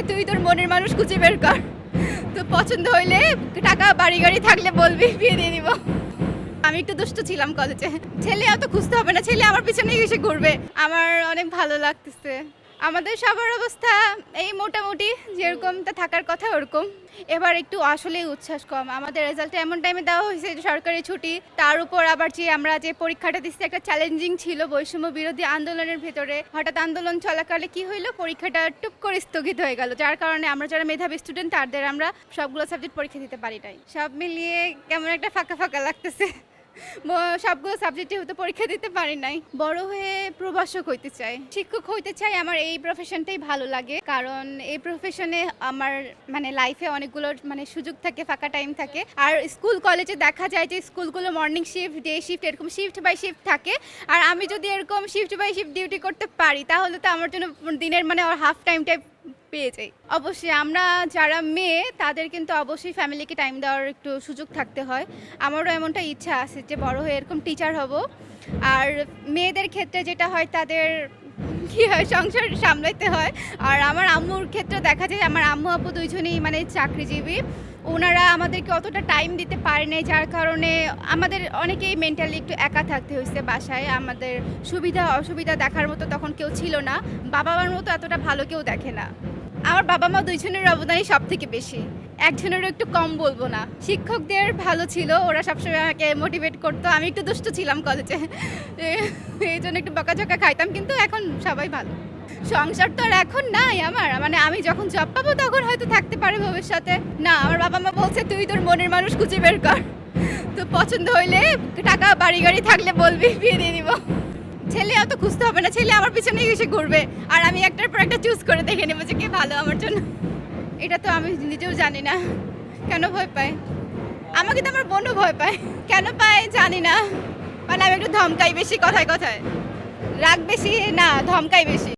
তুই তোর মনের মানুষ খুঁজে বের কর, তো পছন্দ হইলে টাকা বাড়ি গাড়ি থাকলে বলবি, বিয়ে দিয়ে দিব। আমি একটু দুষ্ট ছিলাম কলেজে। ছেলে অত খুঁজতে হবে না, ছেলে আমার পিছনেই এসে ঘুরবে। আমার অনেক ভালো লাগতেছে। আমাদের সবার অবস্থা এই মোটামুটি যেরকম তা থাকার কথা ওরকম। এবার একটু আসলেই উচ্ছ্বাস কম। আমাদের রেজাল্ট এমন টাইমে দেওয়া হয়েছে যে সরকারি ছুটি, তার উপর আবার যে আমরা যে পরীক্ষাটা দিচ্ছি একটা চ্যালেঞ্জিং ছিল বৈষম্য বিরোধী আন্দোলনের ভেতরে। হঠাৎ আন্দোলন চলাকালে কি হইলো, পরীক্ষাটা টুপ করে স্থগিত হয়ে গেল, যার কারণে আমরা যারা মেধাবী স্টুডেন্ট তাদের আমরা সবগুলো সাবজেক্ট পরীক্ষা দিতে পারি নাই। সব মিলিয়ে কেমন একটা ফাঁকা ফাঁকা লাগতেছে। সবগুলো সাবজেক্টে হয়তো পরীক্ষা দিতে পারি নাই। বড় হয়ে প্রভাষক হইতে চাই, শিক্ষক হইতে চাই। আমার এই প্রফেশনটাই ভালো লাগে, কারণ এই প্রফেশনে আমার মানে লাইফে অনেকগুলো মানে সুযোগ থাকে, ফাঁকা টাইম থাকে। আর স্কুল কলেজে দেখা যায় যে স্কুলগুলো মর্নিং শিফট, ডে শিফট, এরকম শিফট বাই শিফট থাকে। আর আমি যদি এরকম শিফট বাই শিফট ডিউটি করতে পারি তাহলে তো আমার জন্য দিনের মানে হাফ টাইমটাই পেয়ে যাই। অবশ্যই আমরা যারা মেয়ে তাদের কিন্তু অবশ্যই ফ্যামিলিকে টাইম দেওয়ার একটু সুযোগ থাকতে হয়। আমারও এমনটা ইচ্ছা আছে যে বড় হয়ে এরকম টিচার হব। আর মেয়েদের ক্ষেত্রে যেটা হয় তাদের কি হয়, সংসার সামলাইতে হয়। আর আমার আম্মুর ক্ষেত্রে দেখা যায় আমার আম্মু আপু দুইজনেই মানে চাকরিজীবী, ওনারা আমাদেরকে অতটা টাইম দিতে পারে নাই, যার কারণে আমাদের অনেকেই মেন্টালি একটু একা থাকতে হয়েছে বাসায়। আমাদের সুবিধা অসুবিধা দেখার মতো তখন কেউ ছিল না, বাবা মার মতো এতটা ভালো কেউ দেখে না। আমার বাবা মা দুইজনের অবদানই সব থেকে বেশি, একজনেরও একটু কম বলবো না। শিক্ষকদের ভালো ছিল, ওরা সবসময় আমাকে মোটিভেট করতো। আমি একটু দুষ্ট ছিলাম কলেজে, এই জন্য একটু বকাঝকা খাইতাম, কিন্তু এখন সবাই ভালো। সংসার তো আর এখন নাই আমার, মানে আমি যখন জব পাবো তখন হয়তো থাকতে পারে ভবিষ্যতে। না, আমার বাবা মা বলছে তুই তোর মনের মানুষ খুঁজে বের কর, তো পছন্দ হইলে টাকা বাড়ি গাড়ি থাকলে বলবি, বিয়ে দিয়ে দিব। ছেলে অত খুঁজতে হবে না, ছেলে আমার পিছনেই এসে ঘুরবে। আর আমি একটার পর একটা চুজ করে দেখে নেবো যে কে ভালো আমার জন্য। এটা তো আমি নিজেও জানি না কেন ভয় পায়। আমাকে তো আমার বোনও ভয় পায়, কেন পায় জানি না। মানে আমি একটু ধমকাই বেশি, কথায় কথায় রাগ বেশি না, ধমকাই বেশি।